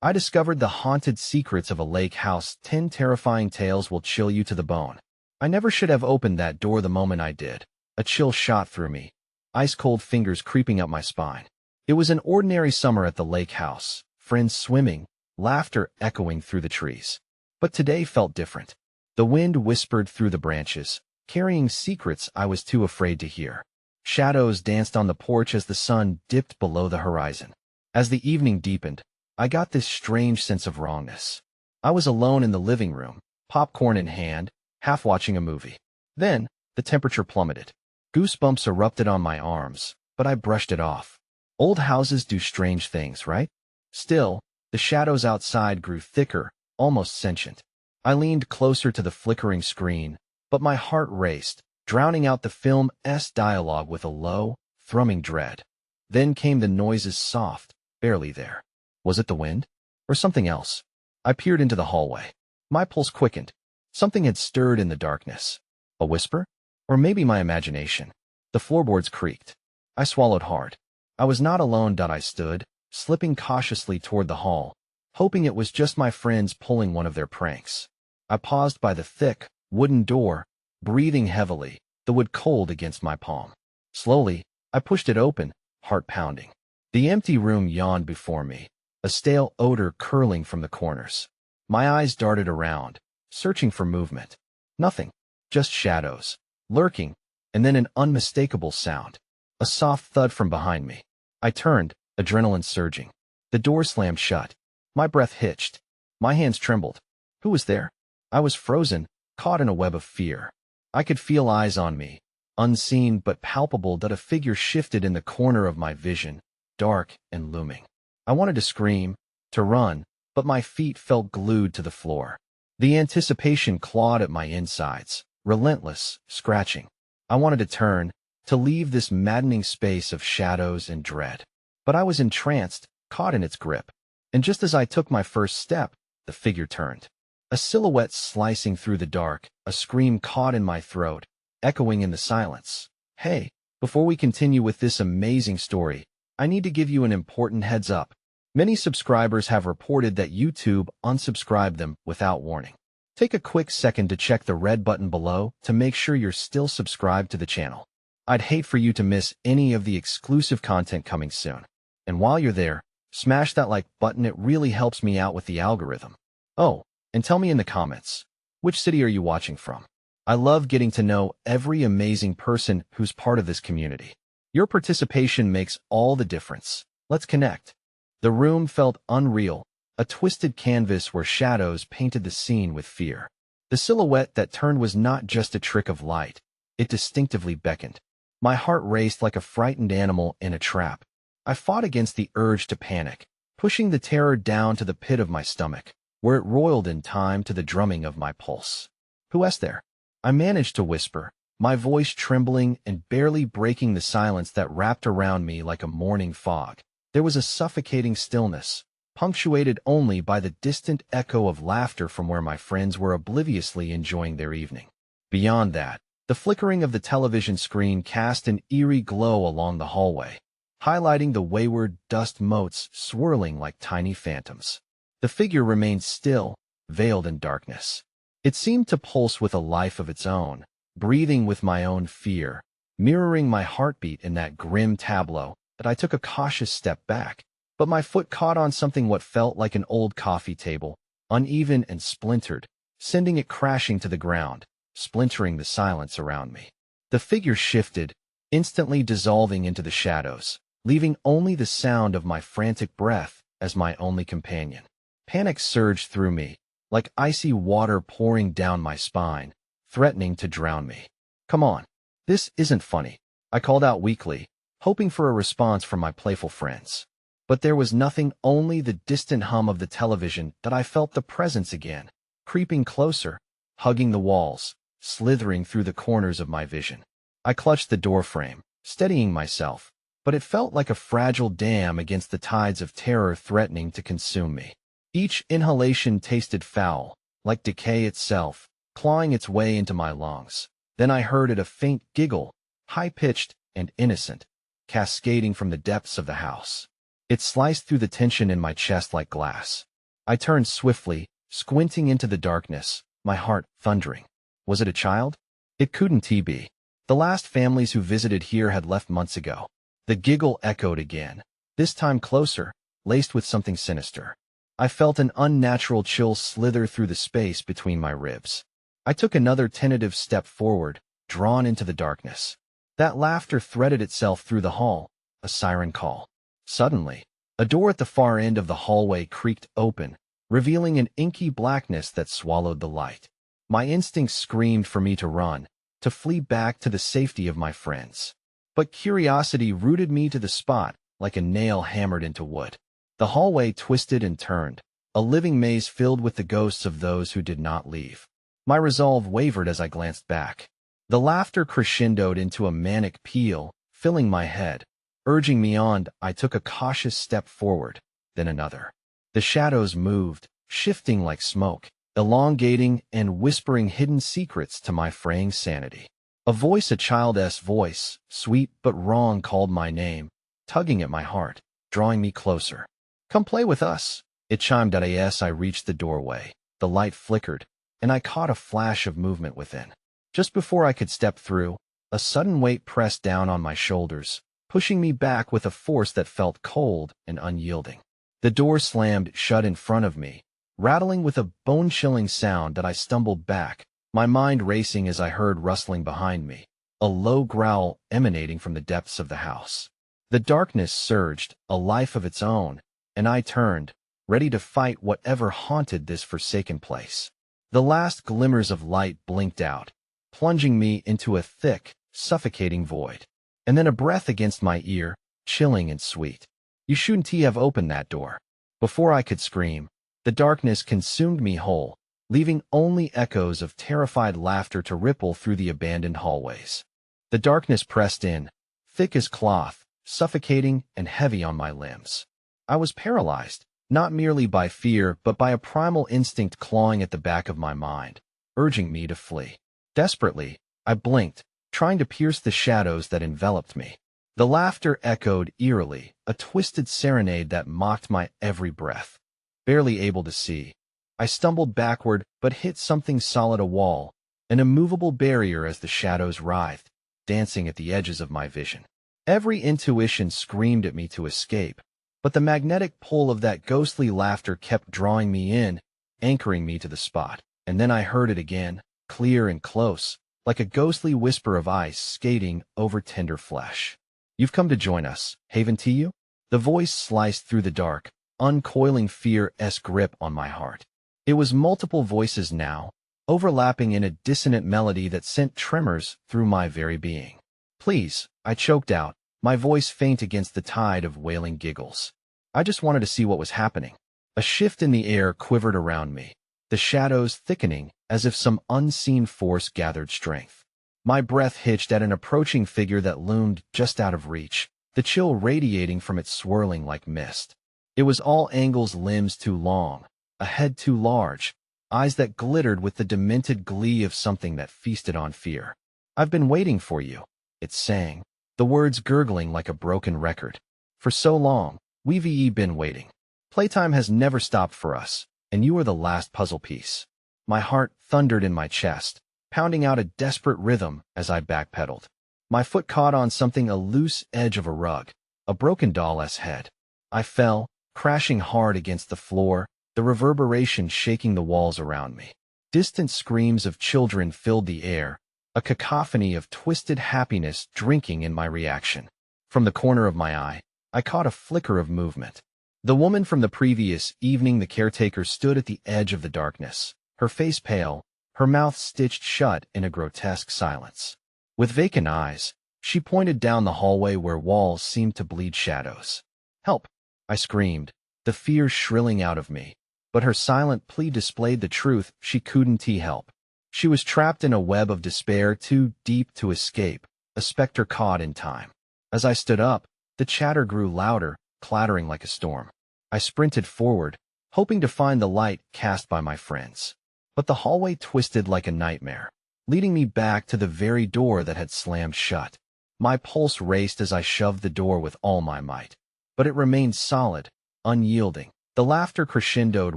I discovered the haunted secrets of a lake house. 10 terrifying tales will chill you to the bone. I never should have opened that door the moment I did. A chill shot through me, ice-cold fingers creeping up my spine. It was an ordinary summer at the lake house, friends swimming, laughter echoing through the trees. But today felt different. The wind whispered through the branches, carrying secrets I was too afraid to hear. Shadows danced on the porch as the sun dipped below the horizon. As the evening deepened, I got this strange sense of wrongness. I was alone in the living room, popcorn in hand, half watching a movie. Then, the temperature plummeted. Goosebumps erupted on my arms, but I brushed it off. Old houses do strange things, right? Still, the shadows outside grew thicker, almost sentient. I leaned closer to the flickering screen, but my heart raced, drowning out the film's dialogue with a low, thrumming dread. Then came the noises, soft, barely there. Was it the wind? Or something else? I peered into the hallway. My pulse quickened. Something had stirred in the darkness. A whisper? Or maybe my imagination. The floorboards creaked. I swallowed hard. I was not alone. I stood, slipping cautiously toward the hall, hoping it was just my friends pulling one of their pranks. I paused by the thick, wooden door, breathing heavily, the wood cold against my palm. Slowly, I pushed it open, heart pounding. The empty room yawned before me, a stale odor curling from the corners. My eyes darted around, searching for movement. Nothing, just shadows, lurking, and then an unmistakable sound. A soft thud from behind me. I turned, adrenaline surging. The door slammed shut. My breath hitched. My hands trembled. Who was there? I was frozen, caught in a web of fear. I could feel eyes on me, unseen but palpable. A figure shifted in the corner of my vision, dark and looming. I wanted to scream, to run, but my feet felt glued to the floor. The anticipation clawed at my insides, relentless, scratching. I wanted to turn, to leave this maddening space of shadows and dread. But I was entranced, caught in its grip. And just as I took my first step, the figure turned. A silhouette slicing through the dark, a scream caught in my throat, echoing in the silence. Hey, before we continue with this amazing story, I need to give you an important heads up. Many subscribers have reported that YouTube unsubscribed them without warning. Take a quick second to check the red button below to make sure you're still subscribed to the channel. I'd hate for you to miss any of the exclusive content coming soon. And while you're there, smash that like button. It really helps me out with the algorithm. Oh, and tell me in the comments, which city are you watching from? I love getting to know every amazing person who's part of this community. Your participation makes all the difference. Let's connect. The room felt unreal, a twisted canvas where shadows painted the scene with fear. The silhouette that turned was not just a trick of light. It distinctively beckoned. My heart raced like a frightened animal in a trap. I fought against the urge to panic, pushing the terror down to the pit of my stomach, where it roiled in time to the drumming of my pulse. Who's there? I managed to whisper, my voice trembling and barely breaking the silence that wrapped around me like a morning fog. There was a suffocating stillness, punctuated only by the distant echo of laughter from where my friends were obliviously enjoying their evening. Beyond that, the flickering of the television screen cast an eerie glow along the hallway, highlighting the wayward dust motes swirling like tiny phantoms. The figure remained still, veiled in darkness. It seemed to pulse with a life of its own, breathing with my own fear, mirroring my heartbeat in that grim tableau. That I took a cautious step back, but my foot caught on something what felt like an old coffee table, uneven and splintered, sending it crashing to the ground, splintering the silence around me. The figure shifted, instantly dissolving into the shadows, leaving only the sound of my frantic breath as my only companion. Panic surged through me, like icy water pouring down my spine, threatening to drown me. Come on, this isn't funny, I called out weakly, hoping for a response from my playful friends. But there was nothing, only the distant hum of the television. That I felt the presence again, creeping closer, hugging the walls, slithering through the corners of my vision. I clutched the doorframe, steadying myself, but it felt like a fragile dam against the tides of terror threatening to consume me. Each inhalation tasted foul, like decay itself, clawing its way into my lungs. Then I heard it, a faint giggle, high-pitched and innocent, cascading from the depths of the house. It sliced through the tension in my chest like glass. I turned swiftly, squinting into the darkness, my heart thundering. Was it a child? It couldn't be. The last families who visited here had left months ago. The giggle echoed again, this time closer, laced with something sinister. I felt an unnatural chill slither through the space between my ribs. I took another tentative step forward, drawn into the darkness. That laughter threaded itself through the hall, a siren call. Suddenly, a door at the far end of the hallway creaked open, revealing an inky blackness that swallowed the light. My instincts screamed for me to run, to flee back to the safety of my friends. But curiosity rooted me to the spot, like a nail hammered into wood. The hallway twisted and turned, a living maze filled with the ghosts of those who did not leave. My resolve wavered as I glanced back. The laughter crescendoed into a manic peal, filling my head. Urging me on, I took a cautious step forward, then another. The shadows moved, shifting like smoke, elongating and whispering hidden secrets to my fraying sanity. A child's voice, sweet but wrong, called my name, tugging at my heart, drawing me closer. Come play with us, it chimed. As I reached the doorway, the light flickered, and I caught a flash of movement within. Just before I could step through, a sudden weight pressed down on my shoulders, pushing me back with a force that felt cold and unyielding. The door slammed shut in front of me, rattling with a bone-chilling sound that I stumbled back, my mind racing as I heard rustling behind me, a low growl emanating from the depths of the house. The darkness surged, a life of its own, and I turned, ready to fight whatever haunted this forsaken place. The last glimmers of light blinked out, plunging me into a thick, suffocating void. And then a breath against my ear, chilling and sweet. You shouldn't have opened that door. Before I could scream, the darkness consumed me whole, leaving only echoes of terrified laughter to ripple through the abandoned hallways. The darkness pressed in, thick as cloth, suffocating and heavy on my limbs. I was paralyzed, not merely by fear but by a primal instinct clawing at the back of my mind, urging me to flee. Desperately, I blinked, trying to pierce the shadows that enveloped me. The laughter echoed eerily, a twisted serenade that mocked my every breath. Barely able to see, I stumbled backward but hit something solid, a wall, an immovable barrier as the shadows writhed, dancing at the edges of my vision. Every intuition screamed at me to escape, but the magnetic pull of that ghostly laughter kept drawing me in, anchoring me to the spot. And then I heard it again, clear and close, like a ghostly whisper of ice skating over tender flesh. You've come to join us, haven't you? The voice sliced through the dark, uncoiling fear's grip on my heart. It was multiple voices now, overlapping in a dissonant melody that sent tremors through my very being. Please, I choked out, my voice faint against the tide of wailing giggles. I just wanted to see what was happening. A shift in the air quivered around me, the shadows thickening as if some unseen force gathered strength. My breath hitched at an approaching figure that loomed just out of reach, the chill radiating from it swirling like mist. It was all angles, limbs too long, a head too large, eyes that glittered with the demented glee of something that feasted on fear. I've been waiting for you, it sang, the words gurgling like a broken record. For so long, we've been waiting. Playtime has never stopped for us, and you are the last puzzle piece. My heart thundered in my chest, pounding out a desperate rhythm as I backpedaled. My foot caught on something, a loose edge of a rug, a broken doll's head. I fell, crashing hard against the floor, the reverberation shaking the walls around me. Distant screams of children filled the air, a cacophony of twisted happiness drinking in my reaction. From the corner of my eye, I caught a flicker of movement. The woman from the previous evening, the caretaker, stood at the edge of the darkness, her face pale, her mouth stitched shut in a grotesque silence. With vacant eyes, she pointed down the hallway where walls seemed to bleed shadows. Help! I screamed, the fear shrilling out of me. But her silent plea displayed the truth: she couldn't help. She was trapped in a web of despair too deep to escape, a specter caught in time. As I stood up, the chatter grew louder, clattering like a storm. I sprinted forward, hoping to find the light cast by my friends. But the hallway twisted like a nightmare, leading me back to the very door that had slammed shut. My pulse raced as I shoved the door with all my might. but it remained solid, unyielding. The laughter crescendoed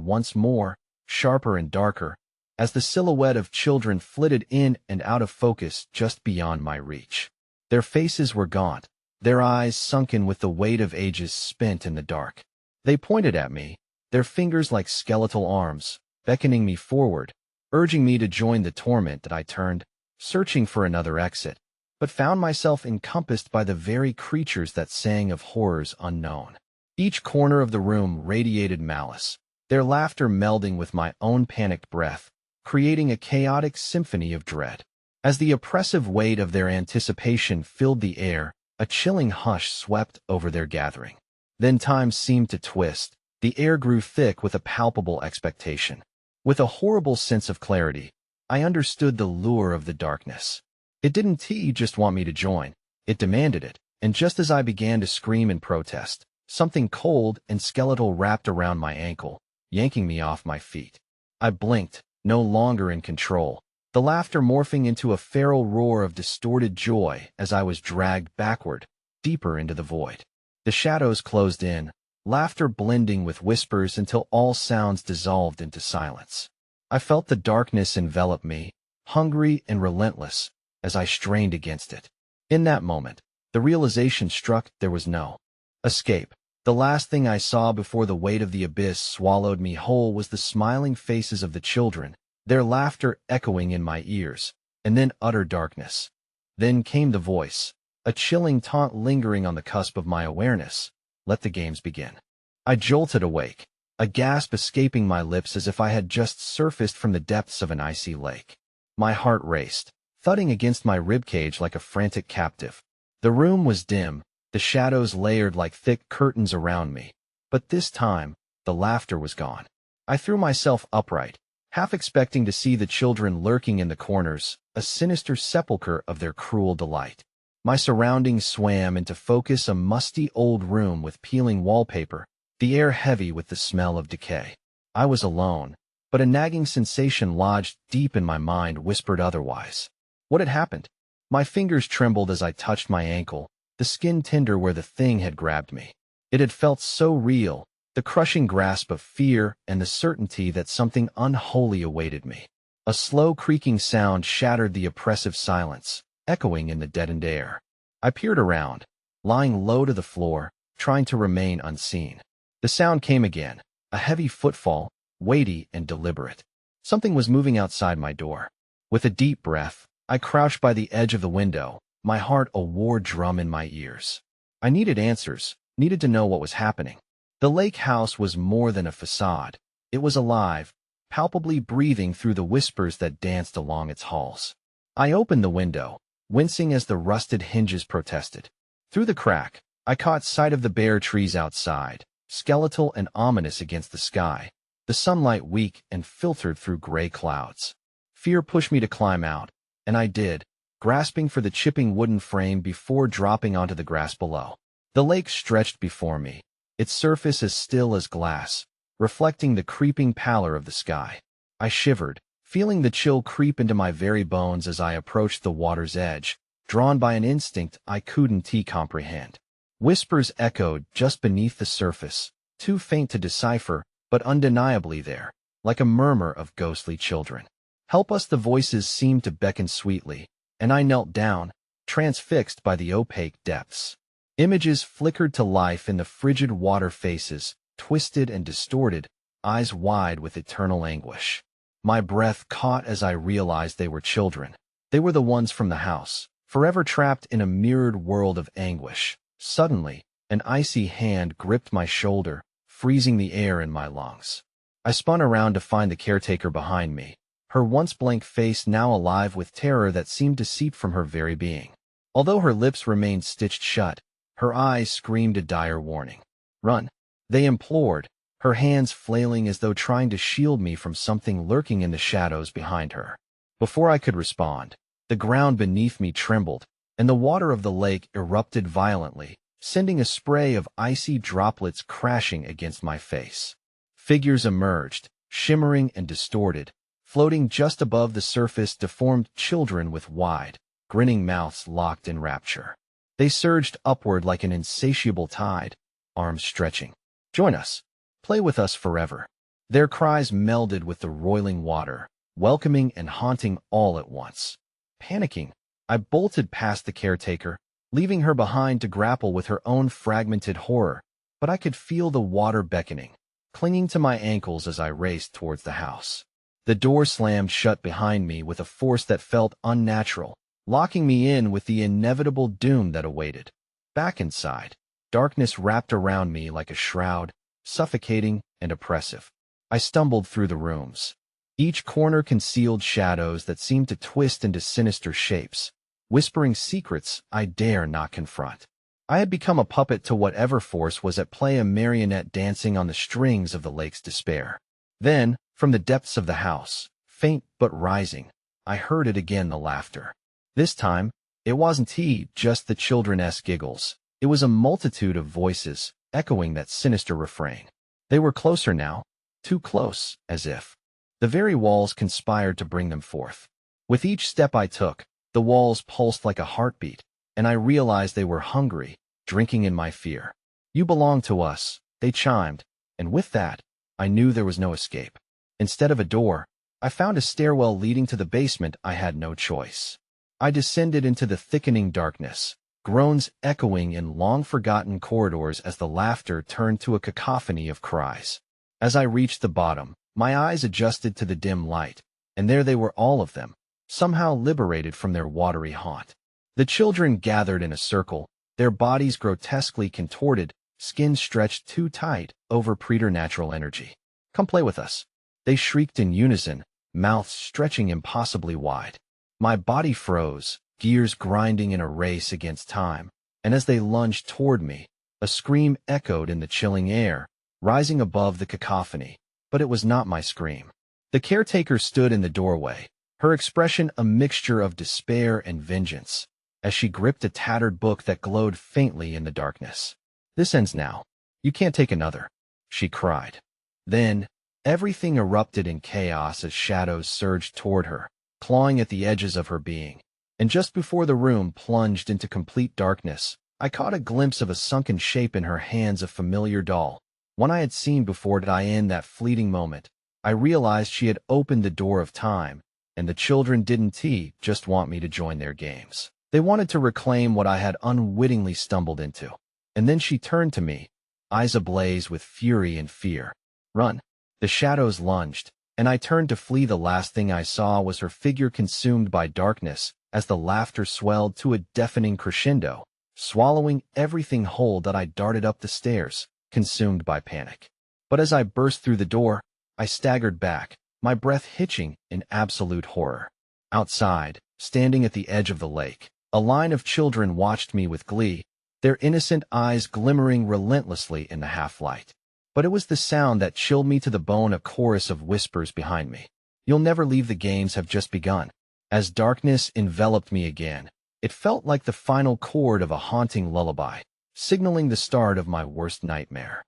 once more, sharper and darker, as the silhouette of children flitted in and out of focus just beyond my reach. Their faces were gaunt, their eyes sunken with the weight of ages spent in the dark. They pointed at me, their fingers like skeletal arms, beckoning me forward, urging me to join the torment that I turned, searching for another exit, but found myself encompassed by the very creatures that sang of horrors unknown. Each corner of the room radiated malice, their laughter melding with my own panicked breath, creating a chaotic symphony of dread. As the oppressive weight of their anticipation filled the air, a chilling hush swept over their gathering. Then time seemed to twist. The air grew thick with a palpable expectation. With a horrible sense of clarity, I understood the lure of the darkness. It didn't just want me to join. It demanded it, and just as I began to scream in protest, something cold and skeletal wrapped around my ankle, yanking me off my feet. I blinked, no longer in control, the laughter morphing into a feral roar of distorted joy as I was dragged backward, deeper into the void. The shadows closed in, laughter blending with whispers until all sounds dissolved into silence. I felt the darkness envelop me, hungry and relentless, as I strained against it. In that moment, the realization struck there was no escape. The last thing I saw before the weight of the abyss swallowed me whole was the smiling faces of the children, their laughter echoing in my ears, and then utter darkness. Then came the voice, a chilling taunt lingering on the cusp of my awareness. Let the games begin. I jolted awake, a gasp escaping my lips as if I had just surfaced from the depths of an icy lake. My heart raced, thudding against my ribcage like a frantic captive. The room was dim, the shadows layered like thick curtains around me, but this time, the laughter was gone. I threw myself upright, half expecting to see the children lurking in the corners, a sinister sepulchre of their cruel delight. My surroundings swam into focus, a musty old room with peeling wallpaper, the air heavy with the smell of decay. I was alone, but a nagging sensation lodged deep in my mind whispered otherwise. What had happened? My fingers trembled as I touched my ankle, the skin tender where the thing had grabbed me. It had felt so real, the crushing grasp of fear and the certainty that something unholy awaited me. A slow creaking sound shattered the oppressive silence, echoing in the deadened air. I peered around, lying low to the floor, trying to remain unseen. The sound came again, a heavy footfall, weighty and deliberate. Something was moving outside my door. With a deep breath, I crouched by the edge of the window, my heart a war drum in my ears. I needed answers, needed to know what was happening. The lake house was more than a facade. It was alive, palpably breathing through the whispers that danced along its halls. I opened the window, wincing as the rusted hinges protested. Through the crack, I caught sight of the bare trees outside, skeletal and ominous against the sky, the sunlight weak and filtered through gray clouds. Fear pushed me to climb out, and I did, grasping for the chipping wooden frame before dropping onto the grass below. The lake stretched before me, its surface as still as glass, reflecting the creeping pallor of the sky. I shivered, feeling the chill creep into my very bones as I approached the water's edge, drawn by an instinct I couldn't comprehend. Whispers echoed just beneath the surface, too faint to decipher, but undeniably there, like a murmur of ghostly children. Help us, the voices seemed to beckon sweetly, and I knelt down, transfixed by the opaque depths. Images flickered to life in the frigid water faces, twisted and distorted, eyes wide with eternal anguish. My breath caught as I realized they were children. They were the ones from the house, forever trapped in a mirrored world of anguish. Suddenly, an icy hand gripped my shoulder, freezing the air in my lungs. I spun around to find the caretaker behind me, her once blank face now alive with terror that seemed to seep from her very being. Although her lips remained stitched shut, her eyes screamed a dire warning. "Run," they implored, her hands flailing as though trying to shield me from something lurking in the shadows behind her. Before I could respond, the ground beneath me trembled, and the water of the lake erupted violently, sending a spray of icy droplets crashing against my face. Figures emerged, shimmering and distorted, floating just above the surface, deformed children with wide, grinning mouths locked in rapture. They surged upward like an insatiable tide, arms stretching. Join us. Play with us forever. Their cries melded with the roiling water, welcoming and haunting all at once. Panicking, I bolted past the caretaker, leaving her behind to grapple with her own fragmented horror, but I could feel the water beckoning, clinging to my ankles as I raced towards the house. The door slammed shut behind me with a force that felt unnatural, locking me in with the inevitable doom that awaited. Back inside, darkness wrapped around me like a shroud, suffocating and oppressive. I stumbled through the rooms. Each corner concealed shadows that seemed to twist into sinister shapes, whispering secrets I dare not confront. I had become a puppet to whatever force was at play, a marionette dancing on the strings of the lake's despair. Then, from the depths of the house, faint but rising, I heard it again, the laughter. This time, it wasn't just the children's giggles. It was a multitude of voices, echoing that sinister refrain. They were closer now, too close, as if the very walls conspired to bring them forth. With each step I took, the walls pulsed like a heartbeat, and I realized they were hungry, drinking in my fear. You belong to us, they chimed, and with that, I knew there was no escape. Instead of a door, I found a stairwell leading to the basement. I had no choice. I descended into the thickening darkness, groans echoing in long-forgotten corridors as the laughter turned to a cacophony of cries. As I reached the bottom, my eyes adjusted to the dim light, and there they were, all of them, somehow liberated from their watery haunt. The children gathered in a circle, their bodies grotesquely contorted, skin stretched too tight over preternatural energy. Come play with us, they shrieked in unison, mouths stretching impossibly wide. My body froze, gears grinding in a race against time, and as they lunged toward me, a scream echoed in the chilling air, rising above the cacophony. But it was not my scream. The caretaker stood in the doorway, her expression a mixture of despair and vengeance, as she gripped a tattered book that glowed faintly in the darkness. This ends now. You can't take another, she cried. Then, everything erupted in chaos as shadows surged toward her, clawing at the edges of her being. And just before the room plunged into complete darkness, I caught a glimpse of a sunken shape in her hands, a familiar doll, one I had seen before. In that fleeting moment, I realized she had opened the door of time, and the children didn't just want me to join their games. They wanted to reclaim what I had unwittingly stumbled into. And then she turned to me, eyes ablaze with fury and fear. Run! The shadows lunged, and I turned to flee. The last thing I saw was her figure consumed by darkness as the laughter swelled to a deafening crescendo, swallowing everything whole. That I darted up the stairs, consumed by panic. But as I burst through the door, I staggered back, my breath hitching in absolute horror. Outside, standing at the edge of the lake, a line of children watched me with glee, their innocent eyes glimmering relentlessly in the half-light. But it was the sound that chilled me to the bone, a chorus of whispers behind me. You'll never leave, the games have just begun. As darkness enveloped me again, it felt like the final chord of a haunting lullaby, signaling the start of my worst nightmare.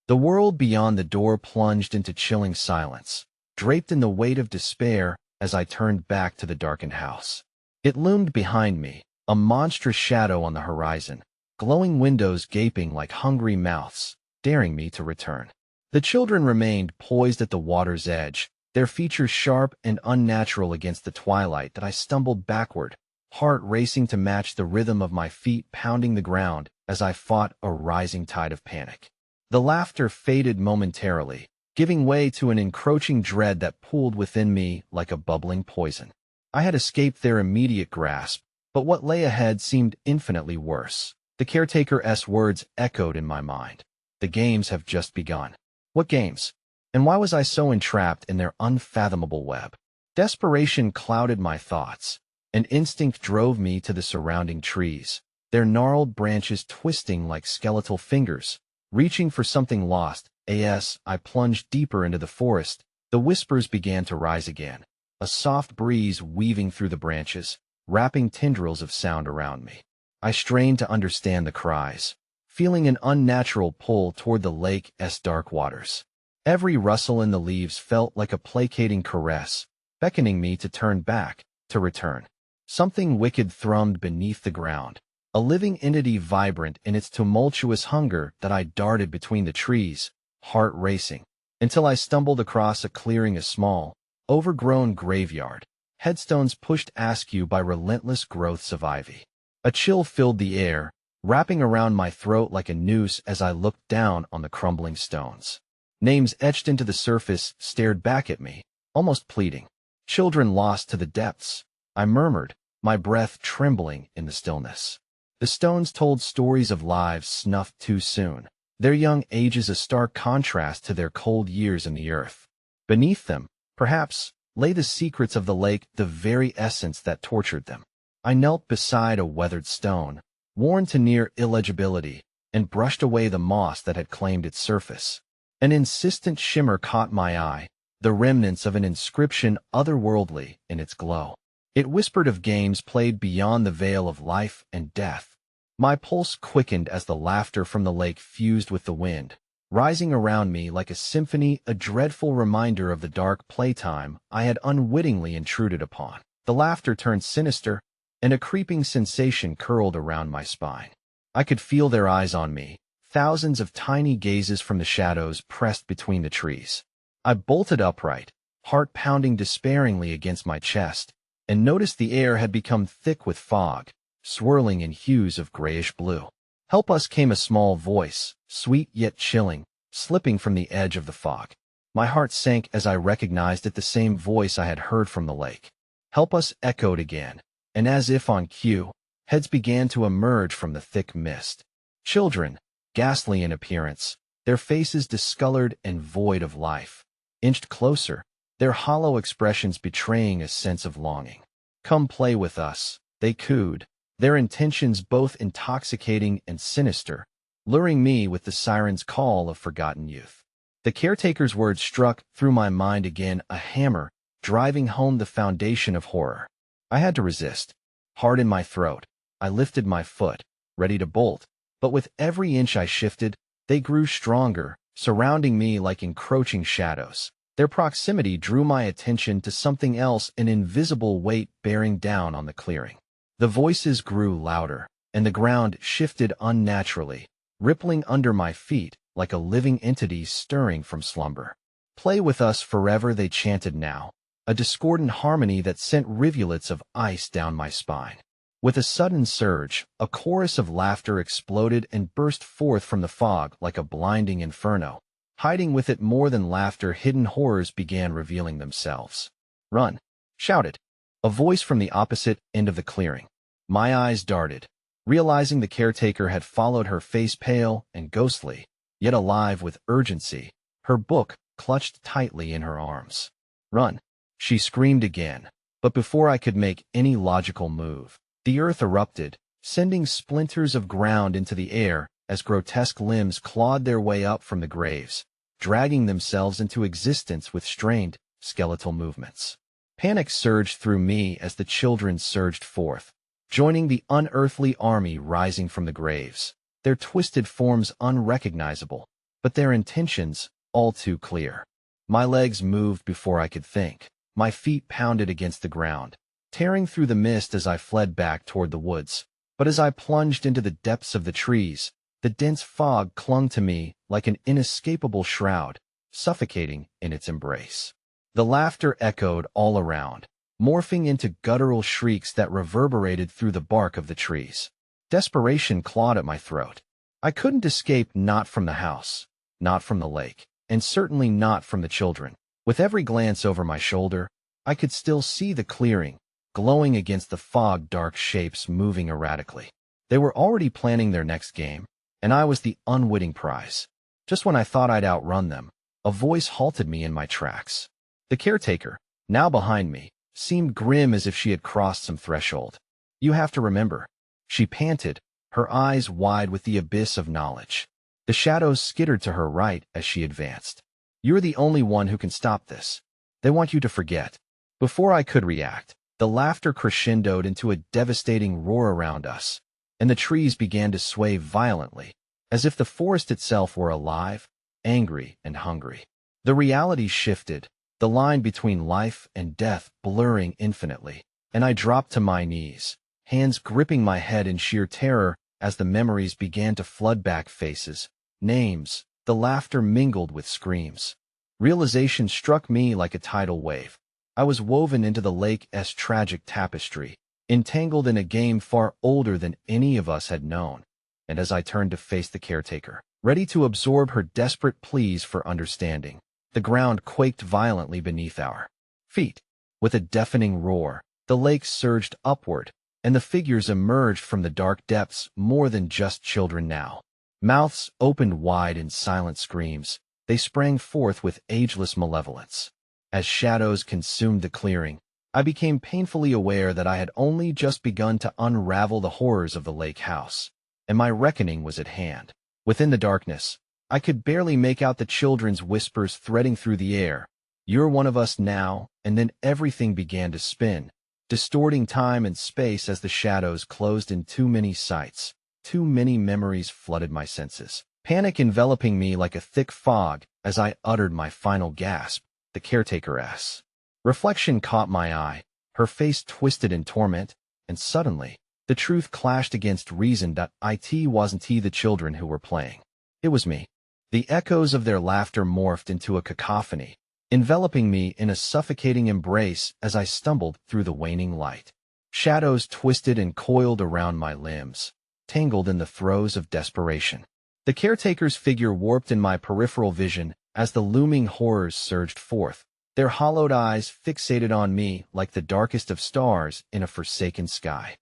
The world beyond the door plunged into chilling silence, draped in the weight of despair as I turned back to the darkened house. It loomed behind me, a monstrous shadow on the horizon, glowing windows gaping like hungry mouths, daring me to return. The children remained poised at the water's edge, their features sharp and unnatural against the twilight. That I stumbled backward, heart racing to match the rhythm of my feet pounding the ground as I fought a rising tide of panic. The laughter faded momentarily, giving way to an encroaching dread that pooled within me like a bubbling poison. I had escaped their immediate grasp, but what lay ahead seemed infinitely worse. The caretaker's words echoed in my mind. The games have just begun. What games? And why was I so entrapped in their unfathomable web? Desperation clouded my thoughts. An instinct drove me to the surrounding trees, their gnarled branches twisting like skeletal fingers, reaching for something lost. As I plunged deeper into the forest, the whispers began to rise again, a soft breeze weaving through the branches, wrapping tendrils of sound around me. I strained to understand the cries, feeling an unnatural pull toward the lake's dark waters. Every rustle in the leaves felt like a placating caress, beckoning me to turn back, to return. Something wicked thrummed beneath the ground, a living entity vibrant in its tumultuous hunger that I darted between the trees, heart racing, until I stumbled across a clearing, a small, overgrown graveyard, headstones pushed askew by relentless growths of ivy. A chill filled the air, wrapping around my throat like a noose as I looked down on the crumbling stones. Names etched into the surface stared back at me, almost pleading. Children lost to the depths, I murmured, my breath trembling in the stillness. The stones told stories of lives snuffed too soon, their young ages a stark contrast to their cold years in the earth. Beneath them, perhaps, lay the secrets of the lake, the very essence that tortured them. I knelt beside a weathered stone, worn to near illegibility, and brushed away the moss that had claimed its surface. An insistent shimmer caught my eye, the remnants of an inscription otherworldly in its glow. It whispered of games played beyond the veil of life and death. My pulse quickened as the laughter from the lake fused with the wind, rising around me like a symphony, a dreadful reminder of the dark playtime I had unwittingly intruded upon. The laughter turned sinister, and a creeping sensation curled around my spine. I could feel their eyes on me, thousands of tiny gazes from the shadows pressed between the trees. I bolted upright, heart pounding despairingly against my chest, and noticed the air had become thick with fog, swirling in hues of grayish blue. "Help us," came a small voice, sweet yet chilling, slipping from the edge of the fog. My heart sank as I recognized it, the same voice I had heard from the lake. "Help us," echoed again, and as if on cue, heads began to emerge from the thick mist. Children, ghastly in appearance, their faces discolored and void of life, inched closer, their hollow expressions betraying a sense of longing. "Come play with us," they cooed, their intentions both intoxicating and sinister, luring me with the siren's call of forgotten youth. The caretaker's words struck through my mind again, a hammer, driving home the foundation of horror. I had to resist. Hard in my throat, I lifted my foot, ready to bolt, but with every inch I shifted, they grew stronger, surrounding me like encroaching shadows. Their proximity drew my attention to something else, an invisible weight bearing down on the clearing. The voices grew louder, and the ground shifted unnaturally, rippling under my feet like a living entity stirring from slumber. "Play with us forever," they chanted now, a discordant harmony that sent rivulets of ice down my spine. With a sudden surge, a chorus of laughter exploded and burst forth from the fog like a blinding inferno. Hiding with it more than laughter, hidden horrors began revealing themselves. "Run!" shouted a voice from the opposite end of the clearing. My eyes darted, realizing the caretaker had followed, her face pale and ghostly, yet alive with urgency, her book clutched tightly in her arms. "Run!" she screamed again, but before I could make any logical move, the earth erupted, sending splinters of ground into the air as grotesque limbs clawed their way up from the graves, dragging themselves into existence with strained, skeletal movements. Panic surged through me as the children surged forth, joining the unearthly army rising from the graves, their twisted forms unrecognizable, but their intentions all too clear. My legs moved before I could think. My feet pounded against the ground, tearing through the mist as I fled back toward the woods. But as I plunged into the depths of the trees, the dense fog clung to me like an inescapable shroud, suffocating in its embrace. The laughter echoed all around, morphing into guttural shrieks that reverberated through the bark of the trees. Desperation clawed at my throat. I couldn't escape, not from the house, not from the lake, and certainly not from the children. With every glance over my shoulder, I could still see the clearing, glowing against the fog, dark shapes moving erratically. They were already planning their next game, and I was the unwitting prize. Just when I thought I'd outrun them, a voice halted me in my tracks. The caretaker, now behind me, seemed grim, as if she had crossed some threshold. "You have to remember," she panted, her eyes wide with the abyss of knowledge. The shadows skittered to her right as she advanced. "You're the only one who can stop this. They want you to forget." Before I could react, the laughter crescendoed into a devastating roar around us, and the trees began to sway violently, as if the forest itself were alive, angry, and hungry. The reality shifted, the line between life and death blurring infinitely, and I dropped to my knees, hands gripping my head in sheer terror as the memories began to flood back. Faces, names, the laughter mingled with screams. Realization struck me like a tidal wave. I was woven into the lake's tragic tapestry, entangled in a game far older than any of us had known. And as I turned to face the caretaker, ready to absorb her desperate pleas for understanding, the ground quaked violently beneath our feet. With a deafening roar, the lake surged upward, and the figures emerged from the dark depths, more than just children now. Mouths opened wide in silent screams, they sprang forth with ageless malevolence. As shadows consumed the clearing, I became painfully aware that I had only just begun to unravel the horrors of the lake house, and my reckoning was at hand. Within the darkness, I could barely make out the children's whispers threading through the air. "You're one of us now," and then everything began to spin, distorting time and space as the shadows closed in. Too many sights, too many memories flooded my senses, panic enveloping me like a thick fog. As I uttered my final gasp, the caretaker's reflection caught my eye, her face twisted in torment, and suddenly, the truth clashed against reason. It wasn't the children who were playing. It was me. The echoes of their laughter morphed into a cacophony, enveloping me in a suffocating embrace as I stumbled through the waning light. Shadows twisted and coiled around my limbs, tangled in the throes of desperation. The caretaker's figure warped in my peripheral vision as the looming horrors surged forth, their hollowed eyes fixated on me like the darkest of stars in a forsaken sky.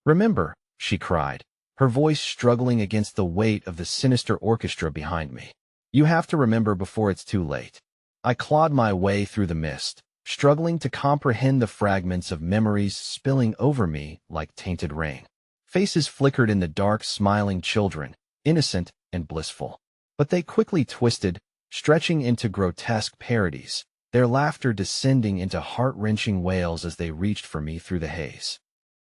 "Remember," she cried, her voice struggling against the weight of the sinister orchestra behind me. "You have to remember before it's too late." I clawed my way through the mist, struggling to comprehend the fragments of memories spilling over me like tainted rain. Faces flickered in the dark, smiling children, innocent and blissful. But they quickly twisted, stretching into grotesque parodies, their laughter descending into heart-wrenching wails as they reached for me through the haze.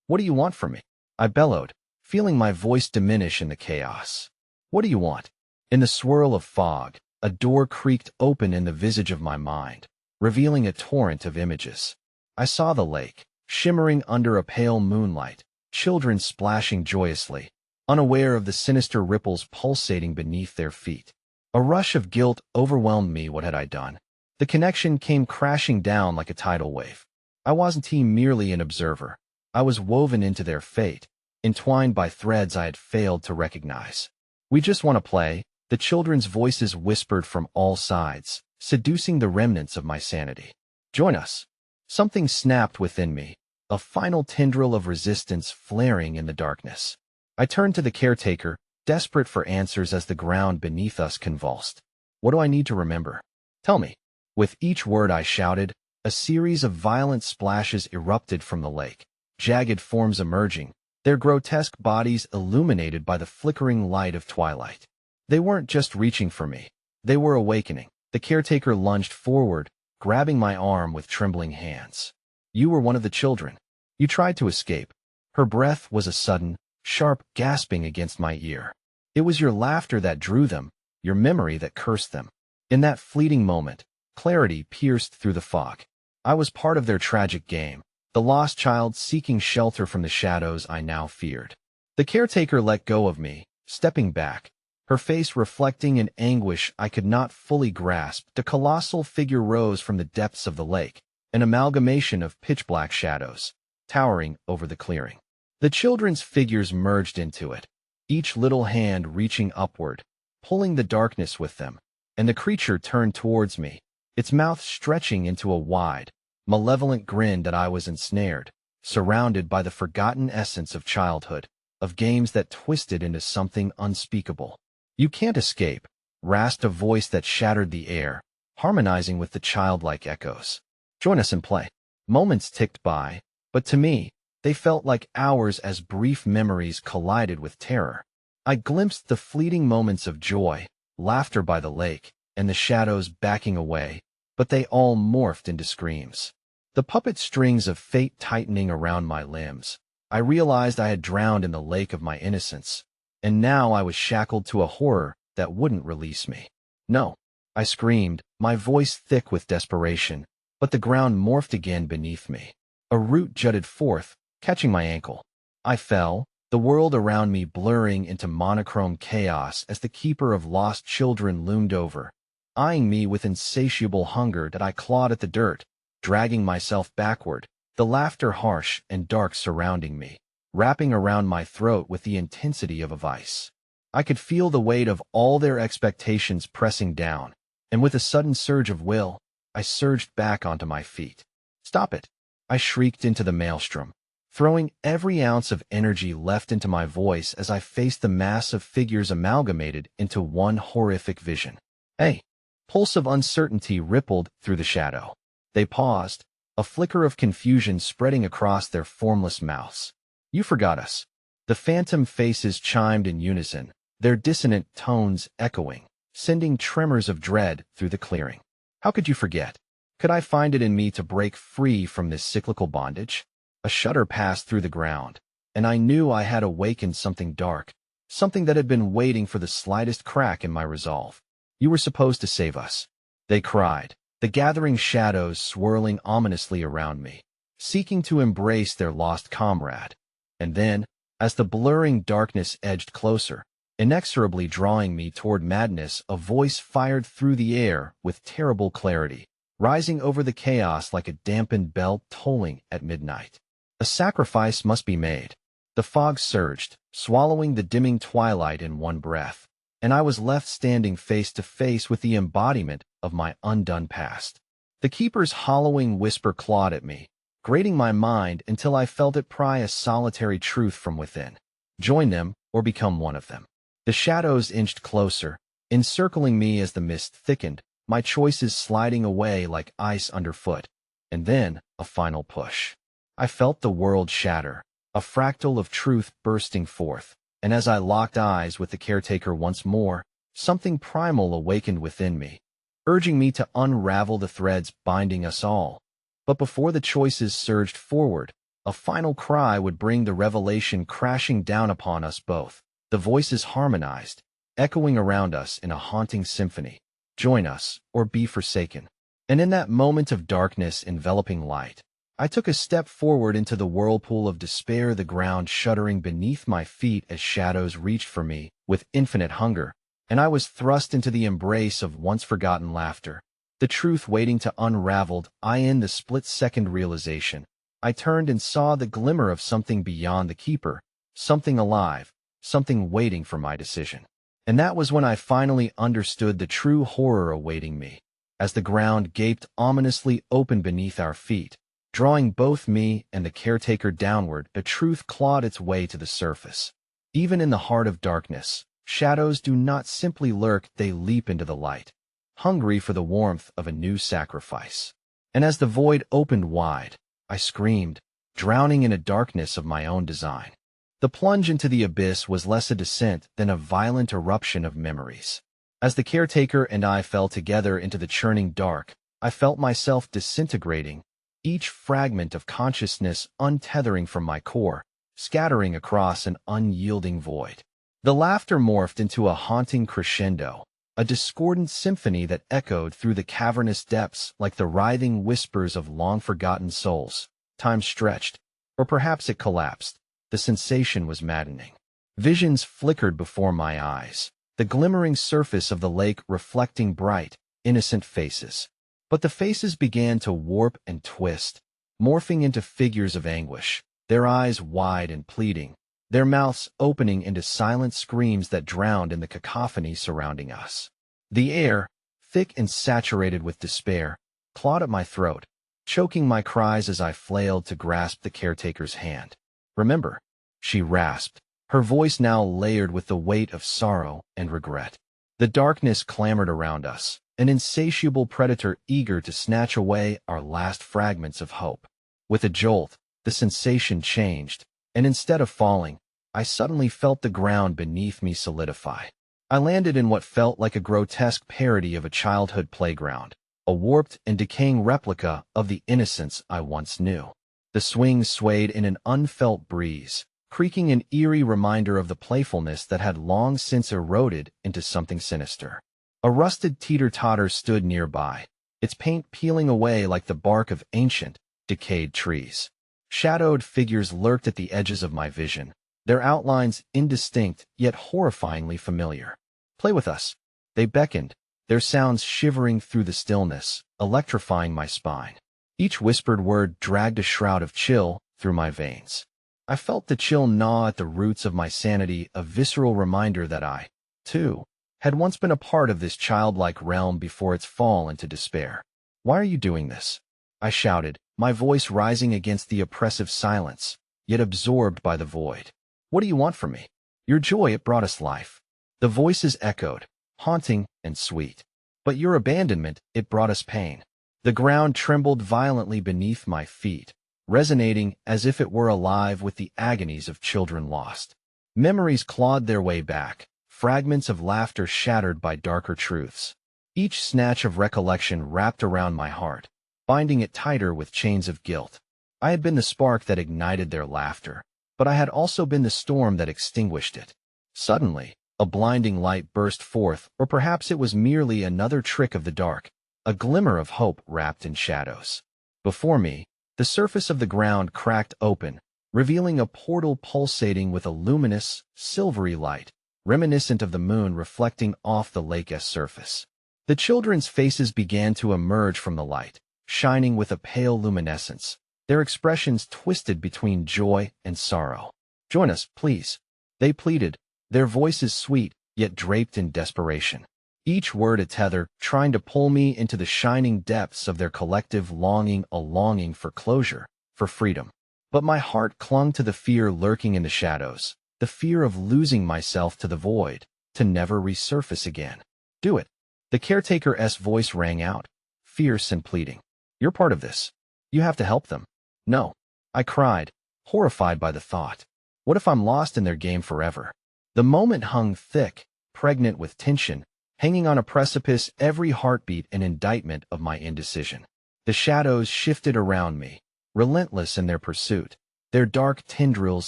"What do you want from me?" I bellowed, feeling my voice diminish in the chaos. "What do you want?" In the swirl of fog, a door creaked open in the visage of my mind, revealing a torrent of images. I saw the lake, shimmering under a pale moonlight, children splashing joyously, unaware of the sinister ripples pulsating beneath their feet. A rush of guilt overwhelmed me. What had I done? The connection came crashing down like a tidal wave. I wasn't merely an observer. I was woven into their fate, entwined by threads I had failed to recognize. "We just want to play," the children's voices whispered from all sides, seducing the remnants of my sanity. "Join us." Something snapped within me, a final tendril of resistance flaring in the darkness. I turned to the caretaker, desperate for answers as the ground beneath us convulsed. "What do I need to remember? Tell me." With each word I shouted, a series of violent splashes erupted from the lake, jagged forms emerging, their grotesque bodies illuminated by the flickering light of twilight. They weren't just reaching for me. They were awakening. The caretaker lunged forward, grabbing my arm with trembling hands. "You were one of the children. You tried to escape." Her breath was a sudden, sharp gasping against my ear. "It was your laughter that drew them, your memory that cursed them." In that fleeting moment, clarity pierced through the fog. I was part of their tragic game, the lost child seeking shelter from the shadows I now feared. The caretaker let go of me, stepping back, her face reflecting an anguish I could not fully grasp. The colossal figure rose from the depths of the lake, an amalgamation of pitch-black shadows, towering over the clearing. The children's figures merged into it, each little hand reaching upward, pulling the darkness with them, and the creature turned towards me, its mouth stretching into a wide, malevolent grin. That I was ensnared, surrounded by the forgotten essence of childhood, of games that twisted into something unspeakable. "You can't escape," rasped a voice that shattered the air, harmonizing with the childlike echoes. "Join us and play." Moments ticked by, but to me, they felt like hours as brief memories collided with terror. I glimpsed the fleeting moments of joy, laughter by the lake, and the shadows backing away, but they all morphed into screams. The puppet strings of fate tightening around my limbs, I realized I had drowned in the lake of my innocence, and now I was shackled to a horror that wouldn't release me. "No!" I screamed, my voice thick with desperation, but the ground morphed again beneath me. A root jutted forth, catching my ankle. I fell, the world around me blurring into monochrome chaos as the keeper of lost children loomed over, eyeing me with insatiable hunger that I clawed at the dirt, dragging myself backward, the laughter harsh and dark surrounding me, wrapping around my throat with the intensity of a vice. I could feel the weight of all their expectations pressing down, and with a sudden surge of will, I surged back onto my feet. "Stop it!" I shrieked into the maelstrom, throwing every ounce of energy left into my voice as I faced the mass of figures amalgamated into one horrific vision. "Hey!" Pulse of uncertainty rippled through the shadow. They paused, a flicker of confusion spreading across their formless mouths. "You forgot us." The phantom faces chimed in unison, their dissonant tones echoing, sending tremors of dread through the clearing. How could you forget? Could I find it in me to break free from this cyclical bondage? A shudder passed through the ground, and I knew I had awakened something dark, something that had been waiting for the slightest crack in my resolve. "You were supposed to save us," they cried, the gathering shadows swirling ominously around me, seeking to embrace their lost comrade. And then, as the blurring darkness edged closer, inexorably drawing me toward madness, a voice fired through the air with terrible clarity, rising over the chaos like a dampened bell tolling at midnight. A sacrifice must be made. The fog surged, swallowing the dimming twilight in one breath, and I was left standing face to face with the embodiment of my undone past. The keeper's hollowing whisper clawed at me, grating my mind until I felt it pry a solitary truth from within. Join them or become one of them. The shadows inched closer, encircling me as the mist thickened, my choices sliding away like ice underfoot. And then, a final push. I felt the world shatter, a fractal of truth bursting forth, and as I locked eyes with the caretaker once more, something primal awakened within me, urging me to unravel the threads binding us all. But before the choices surged forward, a final cry would bring the revelation crashing down upon us both. The voices harmonized, echoing around us in a haunting symphony. Join us, or be forsaken. And in that moment of darkness enveloping light, I took a step forward into the whirlpool of despair, the ground shuddering beneath my feet as shadows reached for me with infinite hunger, and I was thrust into the embrace of once-forgotten laughter. The truth waiting to unravel, in the split-second realization. I turned and saw the glimmer of something beyond the keeper, something alive, something waiting for my decision. And that was when I finally understood the true horror awaiting me, as the ground gaped ominously open beneath our feet. Drawing both me and the caretaker downward, the truth clawed its way to the surface. Even in the heart of darkness, shadows do not simply lurk, they leap into the light, hungry for the warmth of a new sacrifice. And as the void opened wide, I screamed, drowning in a darkness of my own design. The plunge into the abyss was less a descent than a violent eruption of memories. As the caretaker and I fell together into the churning dark, I felt myself disintegrating, each fragment of consciousness untethering from my core, scattering across an unyielding void. The laughter morphed into a haunting crescendo, a discordant symphony that echoed through the cavernous depths like the writhing whispers of long-forgotten souls. Time stretched, or perhaps it collapsed. The sensation was maddening. Visions flickered before my eyes, the glimmering surface of the lake reflecting bright, innocent faces. But the faces began to warp and twist, morphing into figures of anguish, their eyes wide and pleading, their mouths opening into silent screams that drowned in the cacophony surrounding us. The air, thick and saturated with despair, clawed at my throat, choking my cries as I flailed to grasp the caretaker's hand. "Remember," she rasped, her voice now layered with the weight of sorrow and regret. The darkness clamored around us, an insatiable predator eager to snatch away our last fragments of hope. With a jolt, the sensation changed, and instead of falling, I suddenly felt the ground beneath me solidify. I landed in what felt like a grotesque parody of a childhood playground, a warped and decaying replica of the innocence I once knew. The swing swayed in an unfelt breeze, creaking an eerie reminder of the playfulness that had long since eroded into something sinister. A rusted teeter-totter stood nearby, its paint peeling away like the bark of ancient, decayed trees. Shadowed figures lurked at the edges of my vision, their outlines indistinct yet horrifyingly familiar. "Play with us." They beckoned, their sounds shivering through the stillness, electrifying my spine. Each whispered word dragged a shroud of chill through my veins. I felt the chill gnaw at the roots of my sanity, a visceral reminder that I, too, had once been a part of this childlike realm before its fall into despair. "Why are you doing this?" I shouted, my voice rising against the oppressive silence, yet absorbed by the void. "What do you want from me?" "Your joy, it brought us life." The voices echoed, haunting and sweet. "But your abandonment, it brought us pain." The ground trembled violently beneath my feet, resonating as if it were alive with the agonies of children lost. Memories clawed their way back, fragments of laughter shattered by darker truths. Each snatch of recollection wrapped around my heart, binding it tighter with chains of guilt. I had been the spark that ignited their laughter, but I had also been the storm that extinguished it. Suddenly, a blinding light burst forth, or perhaps it was merely another trick of the dark, a glimmer of hope wrapped in shadows. Before me, the surface of the ground cracked open, revealing a portal pulsating with a luminous, silvery light, reminiscent of the moon reflecting off the lake's surface. The children's faces began to emerge from the light, shining with a pale luminescence, their expressions twisted between joy and sorrow. "Join us, please," they pleaded, their voices sweet, yet draped in desperation. Each word a tether, trying to pull me into the shining depths of their collective longing, a longing for closure, for freedom. But my heart clung to the fear lurking in the shadows, the fear of losing myself to the void, to never resurface again. "Do it." The caretaker's voice rang out, fierce and pleading. "You're part of this. You have to help them." "No," I cried, horrified by the thought. "What if I'm lost in their game forever?" The moment hung thick, pregnant with tension, hanging on a precipice, every heartbeat an indictment of my indecision. The shadows shifted around me, relentless in their pursuit, their dark tendrils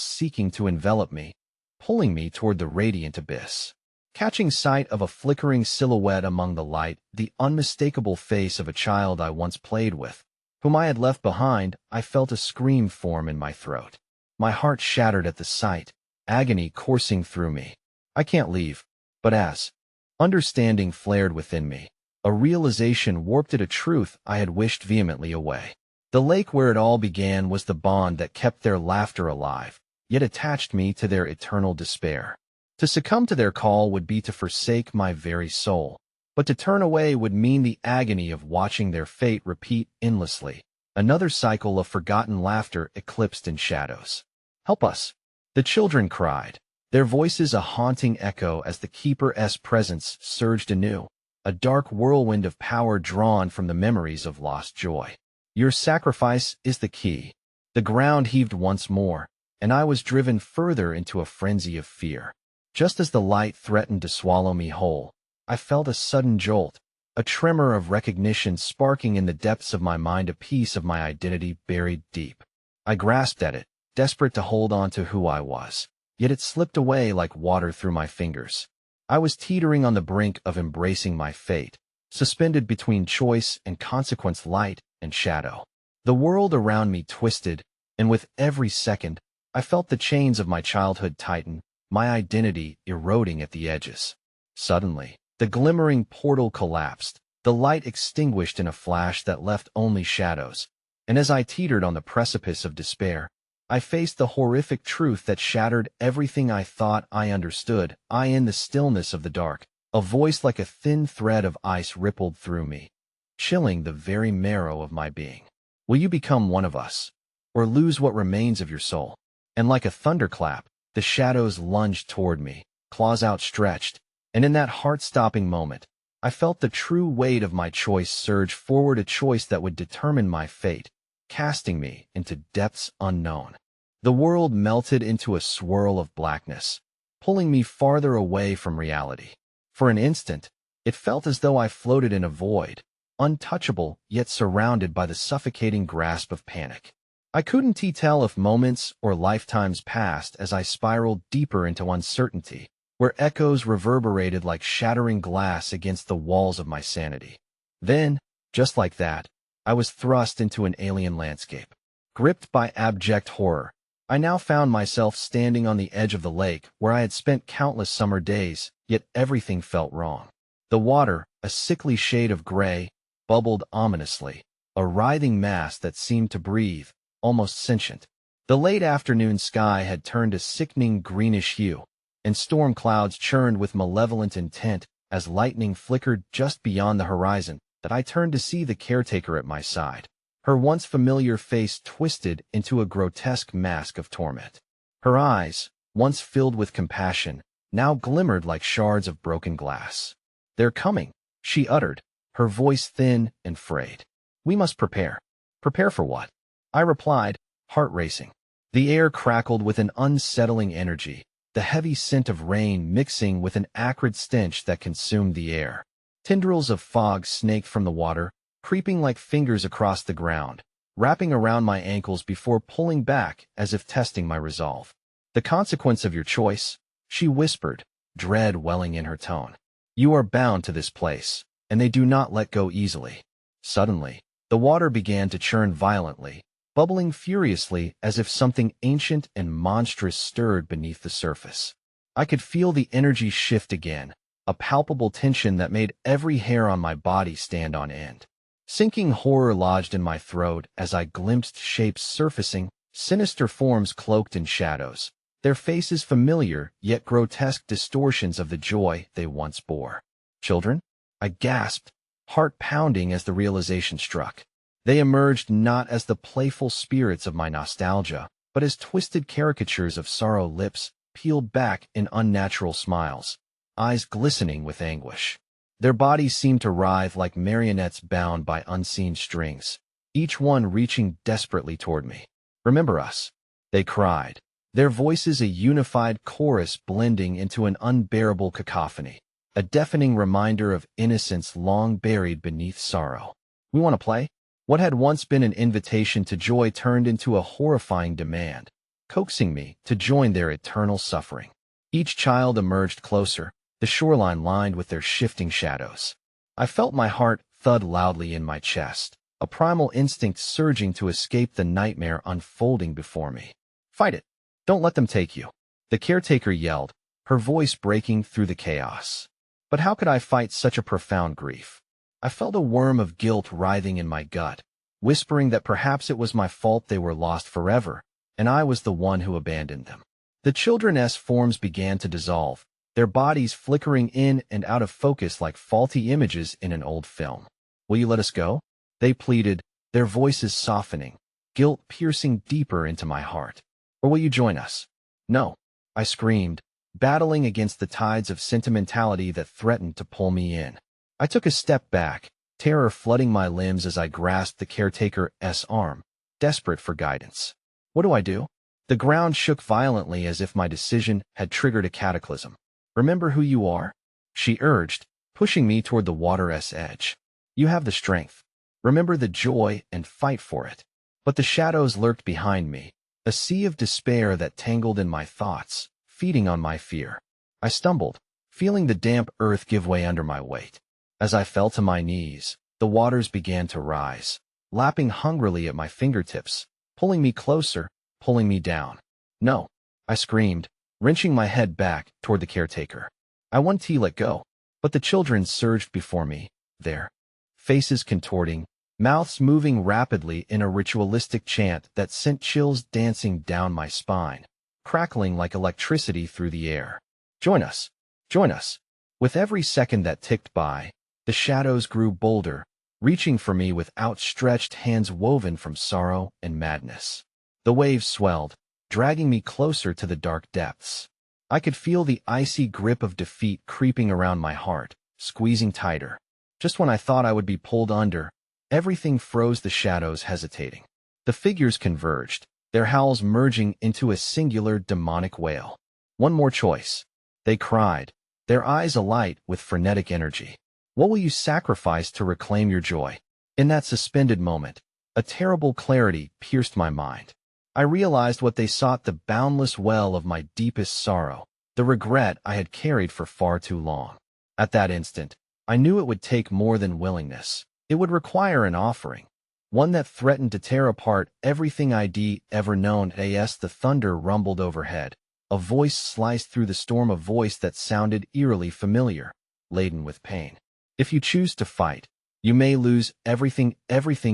seeking to envelop me, pulling me toward the radiant abyss. Catching sight of a flickering silhouette among the light, the unmistakable face of a child I once played with, whom I had left behind, I felt a scream form in my throat. My heart shattered at the sight, agony coursing through me. I can't leave. But as understanding flared within me, a realization warped at a truth I had wished vehemently away. The lake where it all began was the bond that kept their laughter alive, yet attached me to their eternal despair. To succumb to their call would be to forsake my very soul, but to turn away would mean the agony of watching their fate repeat endlessly, another cycle of forgotten laughter eclipsed in shadows. "Help us!" the children cried, their voices a haunting echo as the keeper's presence surged anew, a dark whirlwind of power drawn from the memories of lost joy. "Your sacrifice is the key." The ground heaved once more, and I was driven further into a frenzy of fear. Just as the light threatened to swallow me whole, I felt a sudden jolt, a tremor of recognition sparking in the depths of my mind, a piece of my identity buried deep. I grasped at it, desperate to hold on to who I was, yet it slipped away like water through my fingers. I was teetering on the brink of embracing my fate, suspended between choice and consequence, light and shadow. The world around me twisted, and with every second, I felt the chains of my childhood tighten, my identity eroding at the edges. Suddenly, the glimmering portal collapsed, the light extinguished in a flash that left only shadows, and as I teetered on the precipice of despair, I faced the horrific truth that shattered everything I thought I understood. In the stillness of the dark, a voice like a thin thread of ice rippled through me, chilling the very marrow of my being. "Will you become one of us, or lose what remains of your soul?" And like a thunderclap, the shadows lunged toward me, claws outstretched, and in that heart-stopping moment, I felt the true weight of my choice surge forward, a choice that would determine my fate, casting me into depths unknown. The world melted into a swirl of blackness, pulling me farther away from reality. For an instant, it felt as though I floated in a void, untouchable yet surrounded by the suffocating grasp of panic. I couldn't tell if moments or lifetimes passed as I spiraled deeper into uncertainty, where echoes reverberated like shattering glass against the walls of my sanity. Then, just like that, I was thrust into an alien landscape. Gripped by abject horror, I now found myself standing on the edge of the lake where I had spent countless summer days, yet everything felt wrong. The water, a sickly shade of gray, bubbled ominously, a writhing mass that seemed to breathe, almost sentient. The late afternoon sky had turned a sickening greenish hue, and storm clouds churned with malevolent intent as lightning flickered just beyond the horizon that I turned to see the caretaker at my side. Her once familiar face twisted into a grotesque mask of torment. Her eyes, once filled with compassion, now glimmered like shards of broken glass. "They're coming," she uttered, her voice thin and frayed. "We must prepare." "Prepare for what?" I replied, heart racing. The air crackled with an unsettling energy, the heavy scent of rain mixing with an acrid stench that consumed the air. Tendrils of fog snaked from the water, creeping like fingers across the ground, wrapping around my ankles before pulling back as if testing my resolve. "The consequence of your choice," she whispered, dread welling in her tone. "You are bound to this place, and they do not let go easily." Suddenly, the water began to churn violently, bubbling furiously as if something ancient and monstrous stirred beneath the surface. I could feel the energy shift again, a palpable tension that made every hair on my body stand on end. Sinking horror lodged in my throat as I glimpsed shapes surfacing, sinister forms cloaked in shadows, their faces familiar yet grotesque distortions of the joy they once bore. "Children?" I gasped, heart pounding as the realization struck. They emerged not as the playful spirits of my nostalgia, but as twisted caricatures of sorrow, lips peeled back in unnatural smiles, eyes glistening with anguish. Their bodies seemed to writhe like marionettes bound by unseen strings, each one reaching desperately toward me. "Remember us," they cried, their voices a unified chorus blending into an unbearable cacophony, a deafening reminder of innocence long buried beneath sorrow. "We want to play." What had once been an invitation to joy turned into a horrifying demand, coaxing me to join their eternal suffering. Each child emerged closer, the shoreline lined with their shifting shadows. I felt my heart thud loudly in my chest, a primal instinct surging to escape the nightmare unfolding before me. "Fight it! Don't let them take you," the caretaker yelled, her voice breaking through the chaos. But how could I fight such a profound grief? I felt a worm of guilt writhing in my gut, whispering that perhaps it was my fault they were lost forever, and I was the one who abandoned them. The children's forms began to dissolve, their bodies flickering in and out of focus like faulty images in an old film. "Will you let us go?" they pleaded, their voices softening, guilt piercing deeper into my heart. "Or will you join us?" "No," I screamed, battling against the tides of sentimentality that threatened to pull me in. I took a step back, terror flooding my limbs as I grasped the caretaker's arm, desperate for guidance. "What do I do?" The ground shook violently as if my decision had triggered a cataclysm. "Remember who you are," she urged, pushing me toward the water's edge. "You have the strength. Remember the joy and fight for it." But the shadows lurked behind me, a sea of despair that tangled in my thoughts, feeding on my fear. I stumbled, feeling the damp earth give way under my weight. As I fell to my knees, the waters began to rise, lapping hungrily at my fingertips, pulling me closer, pulling me down. "No," I screamed, wrenching my head back toward the caretaker. I wanted to let go, but the children surged before me, their faces contorting, mouths moving rapidly in a ritualistic chant that sent chills dancing down my spine, crackling like electricity through the air. "Join us! Join us!" With every second that ticked by, the shadows grew bolder, reaching for me with outstretched hands woven from sorrow and madness. The waves swelled, dragging me closer to the dark depths. I could feel the icy grip of defeat creeping around my heart, squeezing tighter. Just when I thought I would be pulled under, everything froze, the shadows hesitating. The figures converged, their howls merging into a singular demonic wail. "One more choice," they cried, their eyes alight with frenetic energy. "What will you sacrifice to reclaim your joy?" In that suspended moment, a terrible clarity pierced my mind. I realized what they sought: the boundless well of my deepest sorrow, the regret I had carried for far too long. At that instant, I knew it would take more than willingness. It would require an offering. one that threatened to tear apart everything I'd ever known. As the thunder rumbled overhead, a voice sliced through the storm, a voice that sounded eerily familiar, laden with pain. If you choose to fight, you may lose everything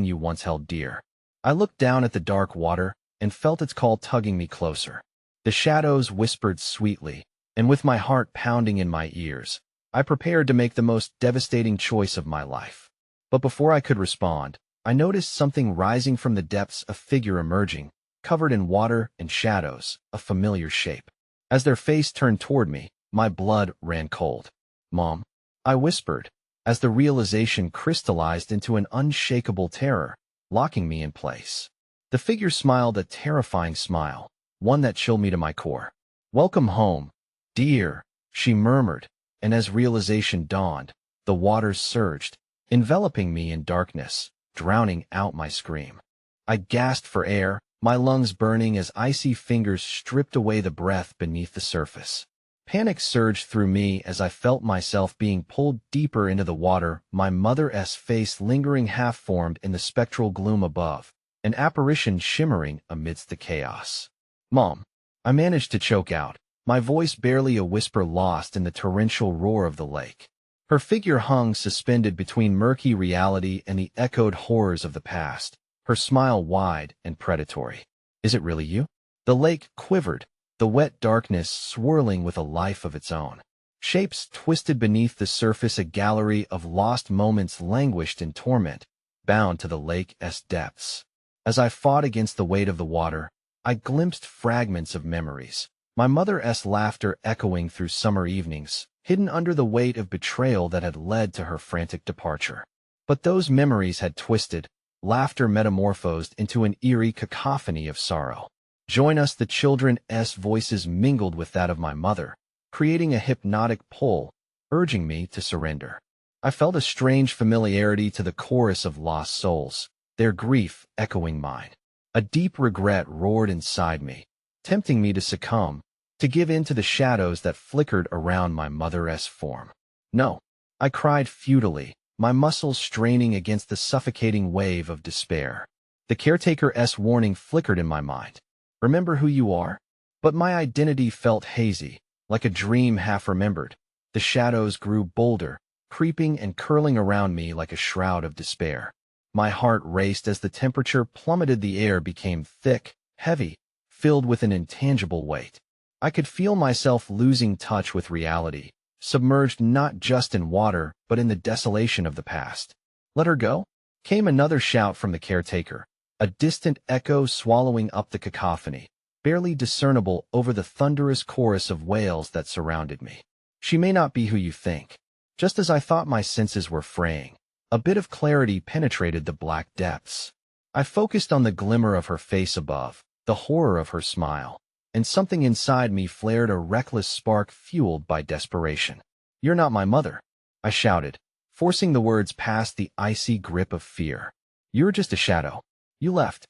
you once held dear. I looked down at the dark water and felt its call tugging me closer. The shadows whispered sweetly, and with my heart pounding in my ears, I prepared to make the most devastating choice of my life. But before I could respond, I noticed something rising from the depths, a figure emerging, covered in water and shadows, a familiar shape. As their face turned toward me, my blood ran cold. "Mom," I whispered, as the realization crystallized into an unshakable terror, locking me in place. The figure smiled a terrifying smile, one that chilled me to my core. "Welcome home, dear," she murmured, and as realization dawned, the waters surged, enveloping me in darkness, drowning out my scream. I gasped for air, my lungs burning as icy fingers stripped away the breath beneath the surface. Panic surged through me as I felt myself being pulled deeper into the water, my mother's face lingering half-formed in the spectral gloom above, an apparition shimmering amidst the chaos. "Mom," I managed to choke out, my voice barely a whisper lost in the torrential roar of the lake. Her figure hung suspended between murky reality and the echoed horrors of the past, her smile wide and predatory. "Is it really you?" The lake quivered, the wet darkness swirling with a life of its own. Shapes twisted beneath the surface, a gallery of lost moments languished in torment, bound to the lake's depths. As I fought against the weight of the water, I glimpsed fragments of memories. My mother's laughter echoing through summer evenings, hidden under the weight of betrayal that had led to her frantic departure. But those memories had twisted, laughter metamorphosed into an eerie cacophony of sorrow. "Join us," the children's voices mingled with that of my mother, creating a hypnotic pull, urging me to surrender. I felt a strange familiarity to the chorus of lost souls, their grief echoing mine. A deep regret roared inside me, tempting me to succumb, to give in to the shadows that flickered around my mother's form. "No," I cried futilely, my muscles straining against the suffocating wave of despair. The caretaker's warning flickered in my mind. "Remember who you are?" But my identity felt hazy, like a dream half-remembered. The shadows grew bolder, creeping and curling around me like a shroud of despair. My heart raced as the temperature plummeted, the air became thick, heavy, filled with an intangible weight. I could feel myself losing touch with reality, submerged not just in water, but in the desolation of the past. "Let her go?" came another shout from the caretaker, a distant echo swallowing up the cacophony, barely discernible over the thunderous chorus of wails that surrounded me. "She may not be who you think." Just as I thought my senses were fraying, a bit of clarity penetrated the black depths. I focused on the glimmer of her face above, the horror of her smile, and something inside me flared, a reckless spark fueled by desperation. "You're not my mother," I shouted, forcing the words past the icy grip of fear. "You're just a shadow. You left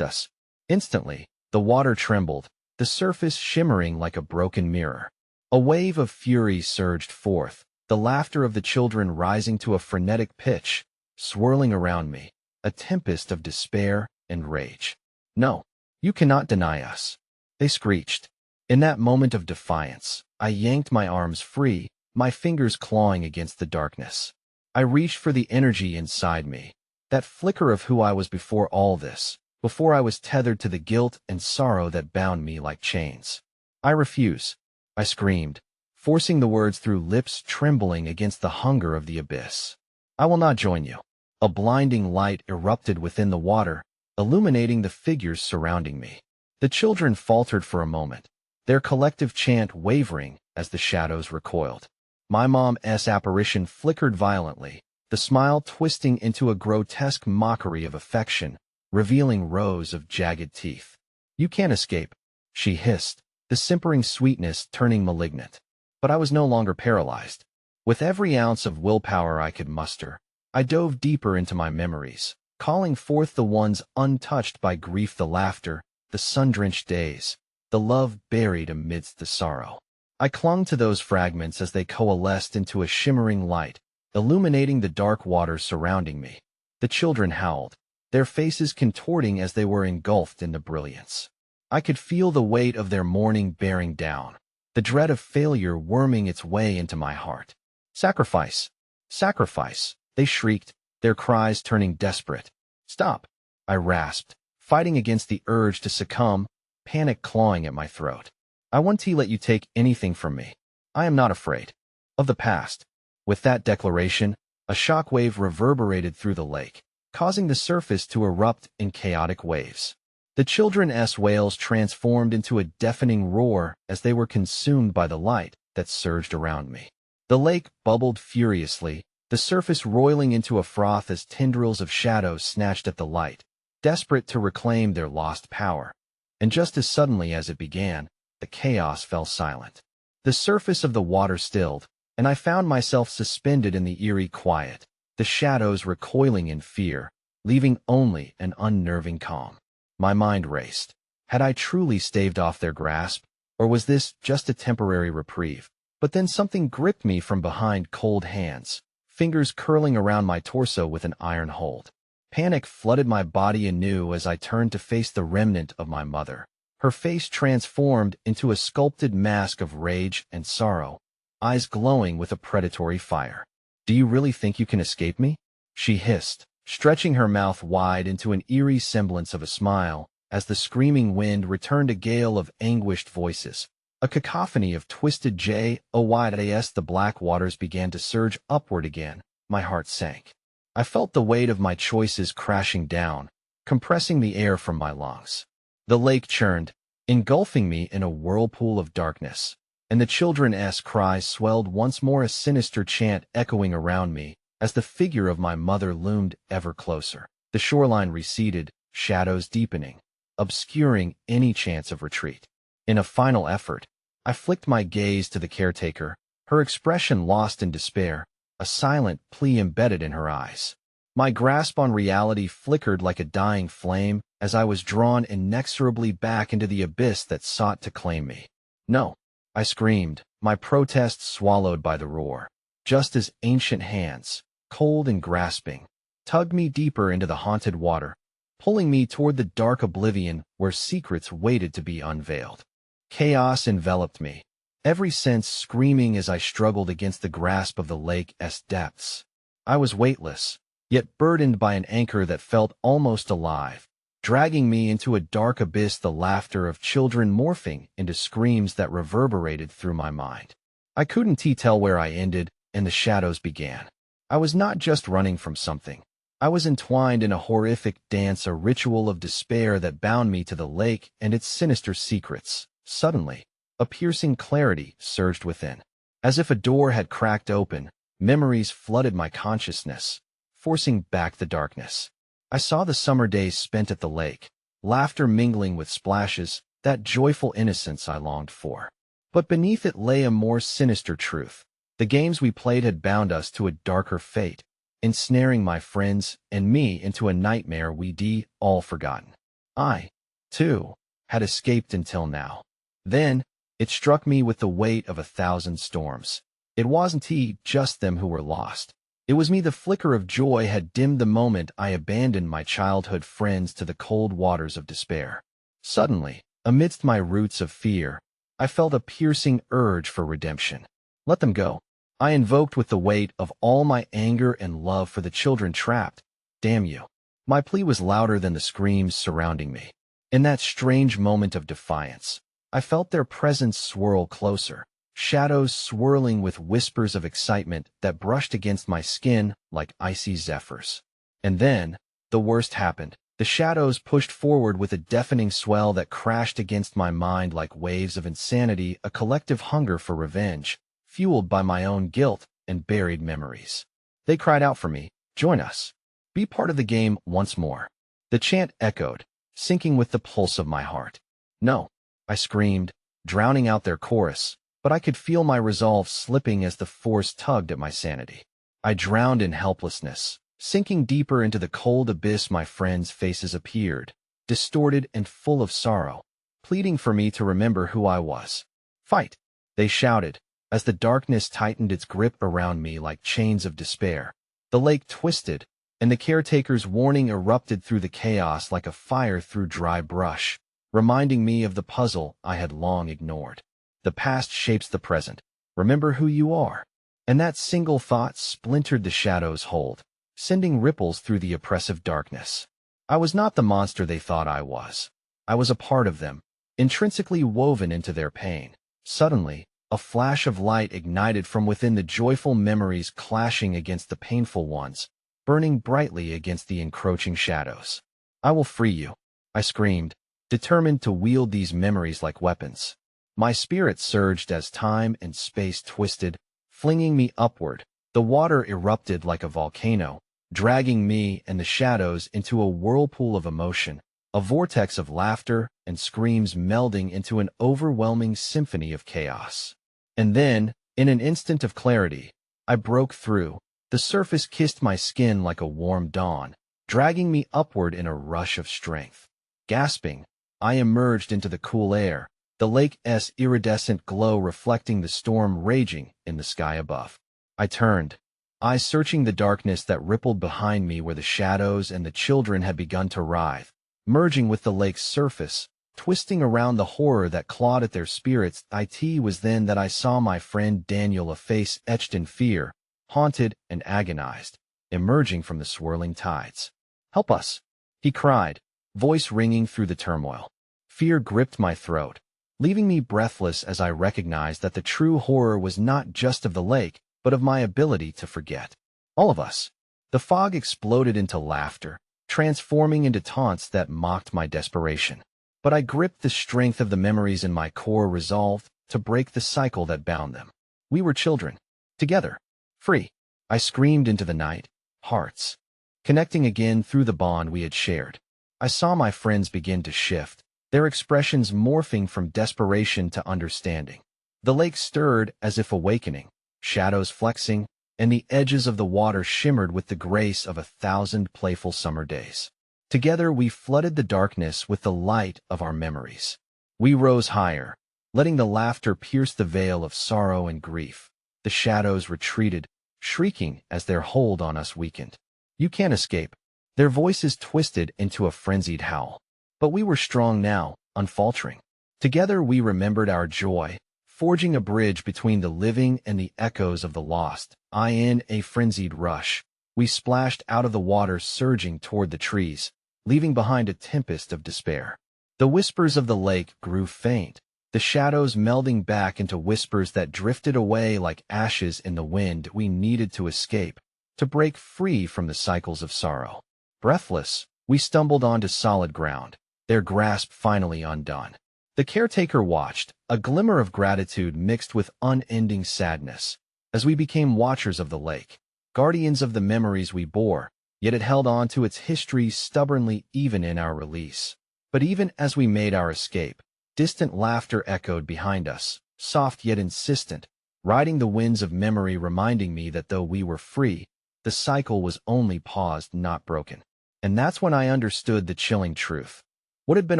us." Instantly, the water trembled, the surface shimmering like a broken mirror. A wave of fury surged forth, the laughter of the children rising to a frenetic pitch, swirling around me, a tempest of despair and rage. "No, you cannot deny us," they screeched. In that moment of defiance, I yanked my arms free, my fingers clawing against the darkness. I reached for the energy inside me, that flicker of who I was before all this, before I was tethered to the guilt and sorrow that bound me like chains. "I refuse," I screamed, forcing the words through lips trembling against the hunger of the abyss. "I will not join you." A blinding light erupted within the water, illuminating the figures surrounding me. The children faltered for a moment, their collective chant wavering as the shadows recoiled. My mom's apparition flickered violently, the smile twisting into a grotesque mockery of affection, revealing rows of jagged teeth. "You can't escape," she hissed, the simpering sweetness turning malignant. But I was no longer paralyzed. With every ounce of willpower I could muster, I dove deeper into my memories, calling forth the ones untouched by grief, the laughter, the sun-drenched days, the love buried amidst the sorrow. I clung to those fragments as they coalesced into a shimmering light, illuminating the dark waters surrounding me. The children howled, their faces contorting as they were engulfed in the brilliance. I could feel the weight of their mourning bearing down, the dread of failure worming its way into my heart. Sacrifice! Sacrifice! They shrieked, their cries turning desperate. Stop! I rasped, fighting against the urge to succumb, panic clawing at my throat. I won't let you take anything from me. I am not afraid of the past. With that declaration, a shock wave reverberated through the lake, causing the surface to erupt in chaotic waves. The children's wails transformed into a deafening roar as they were consumed by the light that surged around me. The lake bubbled furiously, the surface roiling into a froth as tendrils of shadows snatched at the light, desperate to reclaim their lost power. And just as suddenly as it began, the chaos fell silent. The surface of the water stilled, and I found myself suspended in the eerie quiet, the shadows recoiling in fear, leaving only an unnerving calm. My mind raced. Had I truly staved off their grasp, or was this just a temporary reprieve? But then something gripped me from behind cold hands, fingers curling around my torso with an iron hold. Panic flooded my body anew as I turned to face the remnant of my mother. Her face transformed into a sculpted mask of rage and sorrow, eyes glowing with a predatory fire. "Do you really think you can escape me?" she hissed, stretching her mouth wide into an eerie semblance of a smile, as the screaming wind returned a gale of anguished voices. A cacophony of twisted joys. The black waters began to surge upward again. My heart sank. I felt the weight of my choices crashing down, compressing the air from my lungs. The lake churned, engulfing me in a whirlpool of darkness, and the children's cries swelled once more, a sinister chant echoing around me as the figure of my mother loomed ever closer. The shoreline receded, shadows deepening, obscuring any chance of retreat. In a final effort, I flicked my gaze to the caretaker, her expression lost in despair, a silent plea embedded in her eyes. My grasp on reality flickered like a dying flame as I was drawn inexorably back into the abyss that sought to claim me. "No!" I screamed, my protest swallowed by the roar, just as ancient hands, cold and grasping, tugged me deeper into the haunted water, pulling me toward the dark oblivion where secrets waited to be unveiled. Chaos enveloped me, every sense screaming as I struggled against the grasp of the lake's depths. I was weightless, yet burdened by an anchor that felt almost alive, dragging me into a dark abyss, the laughter of children morphing into screams that reverberated through my mind. I couldn't tell where I ended, and the shadows began. I was not just running from something. I was entwined in a horrific dance, a ritual of despair that bound me to the lake and its sinister secrets. Suddenly, a piercing clarity surged within. As if a door had cracked open, memories flooded my consciousness, forcing back the darkness. I saw the summer days spent at the lake, laughter mingling with splashes, that joyful innocence I longed for. But beneath it lay a more sinister truth. The games we played had bound us to a darker fate, ensnaring my friends and me into a nightmare we'd all forgotten. I, too, had escaped until now. Then, it struck me with the weight of 1,000 storms. It wasn't just them who were lost. It was me. The flicker of joy had dimmed the moment I abandoned my childhood friends to the cold waters of despair. Suddenly, amidst my roots of fear, I felt a piercing urge for redemption. Let them go, I invoked with the weight of all my anger and love for the children trapped. Damn you. My plea was louder than the screams surrounding me. In that strange moment of defiance, I felt their presence swirl closer, shadows swirling with whispers of excitement that brushed against my skin like icy zephyrs. And then, the worst happened. The shadows pushed forward with a deafening swell that crashed against my mind like waves of insanity, a collective hunger for revenge, fueled by my own guilt and buried memories. They cried out for me, "Join us. Be part of the game once more." The chant echoed, sinking with the pulse of my heart. "No," I screamed, drowning out their chorus, but I could feel my resolve slipping as the force tugged at my sanity. I drowned in helplessness, sinking deeper into the cold abyss. My friends' faces appeared, distorted and full of sorrow, pleading for me to remember who I was. "Fight!" they shouted, as the darkness tightened its grip around me like chains of despair. The lake twisted, and the caretaker's warning erupted through the chaos like a fire through dry brush, reminding me of the puzzle I had long ignored. The past shapes the present. Remember who you are. And that single thought splintered the shadow's hold, sending ripples through the oppressive darkness. I was not the monster they thought I was. I was a part of them, intrinsically woven into their pain. Suddenly, a flash of light ignited from within, the joyful memories clashing against the painful ones, burning brightly against the encroaching shadows. I will free you, I screamed, determined to wield these memories like weapons. My spirit surged as time and space twisted, flinging me upward. The water erupted like a volcano, dragging me and the shadows into a whirlpool of emotion, a vortex of laughter and screams melding into an overwhelming symphony of chaos. And then, in an instant of clarity, I broke through. The surface kissed my skin like a warm dawn, dragging me upward in a rush of strength. Gasping, I emerged into the cool air, the lake's iridescent glow reflecting the storm raging in the sky above. I turned, eyes searching the darkness that rippled behind me where the shadows and the children had begun to writhe, merging with the lake's surface, twisting around the horror that clawed at their spirits. It was then that I saw my friend Daniel, a face etched in fear, haunted and agonized, emerging from the swirling tides. "Help us!" he cried, voice ringing through the turmoil. Fear gripped my throat, leaving me breathless as I recognized that the true horror was not just of the lake, but of my ability to forget. All of us. The fog exploded into laughter, transforming into taunts that mocked my desperation. But I gripped the strength of the memories in my core, resolved to break the cycle that bound them. We were children. Together. Free. I screamed into the night. Hearts. Connecting again through the bond we had shared. I saw my friends begin to shift, their expressions morphing from desperation to understanding. The lake stirred as if awakening, shadows flexing, and the edges of the water shimmered with the grace of 1,000 playful summer days. Together we flooded the darkness with the light of our memories. We rose higher, letting the laughter pierce the veil of sorrow and grief. The shadows retreated, shrieking as their hold on us weakened. "You can't escape." Their voices twisted into a frenzied howl. But we were strong now, unfaltering. Together we remembered our joy, forging a bridge between the living and the echoes of the lost. In a frenzied rush, we splashed out of the water, surging toward the trees, leaving behind a tempest of despair. The whispers of the lake grew faint, the shadows melding back into whispers that drifted away like ashes in the wind. We needed to escape, to break free from the cycles of sorrow. Breathless, we stumbled onto solid ground, their grasp finally undone. The caretaker watched, a glimmer of gratitude mixed with unending sadness, as we became watchers of the lake, guardians of the memories we bore, yet it held on to its history stubbornly even in our release. But even as we made our escape, distant laughter echoed behind us, soft yet insistent, riding the winds of memory, reminding me that though we were free, the cycle was only paused, not broken. And that's when I understood the chilling truth. What had been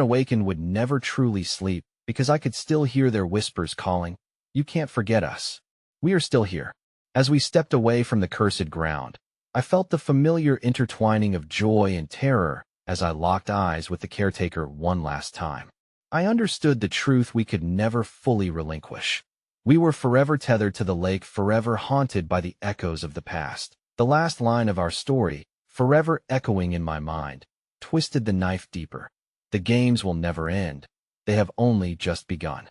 awakened would never truly sleep, because I could still hear their whispers calling, "You can't forget us. We are still here." As we stepped away from the cursed ground, I felt the familiar intertwining of joy and terror as I locked eyes with the caretaker one last time. I understood the truth we could never fully relinquish. We were forever tethered to the lake, forever haunted by the echoes of the past. The last line of our story, forever echoing in my mind, twisted the knife deeper. The games will never end. They have only just begun.